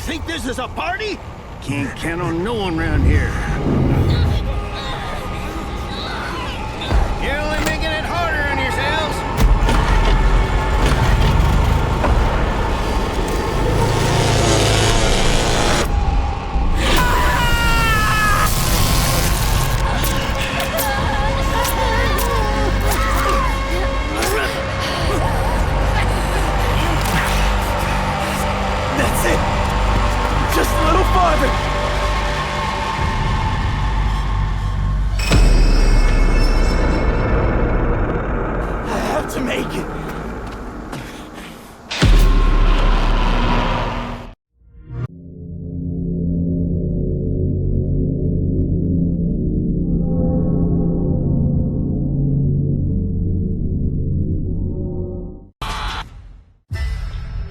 think this is a party? Can't count on no one around here. You're only making it harder on yourselves. That's it. Just a little farther. I have to make it.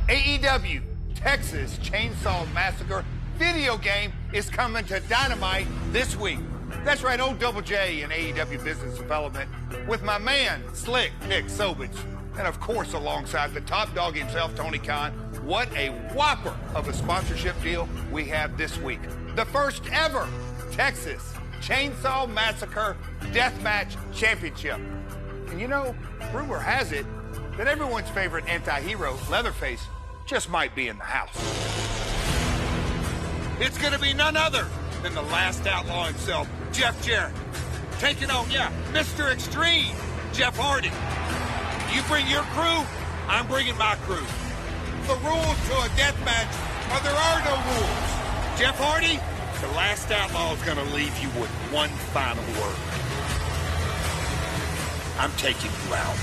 AEW Texas Chain Saw Massacre video game is coming to Dynamite this week. That's right, old Double J in AEW Business Development with my man, Slick Nick Sobich. And of course, alongside the top dog himself, Tony Khan. What a whopper of a sponsorship deal we have this week. The first ever Texas Chainsaw Massacre Deathmatch Championship. And you know, rumor has it that everyone's favorite anti-hero, Leatherface, just might be in the house. It's gonna be none other than the last outlaw himself, Jeff Jarrett. Taking on, Mr. Extreme, Jeff Hardy. You bring your crew, I'm bringing my crew. The rules to a death match are there are no rules. Jeff Hardy, the last outlaw is gonna leave you with one final word. I'm taking you out.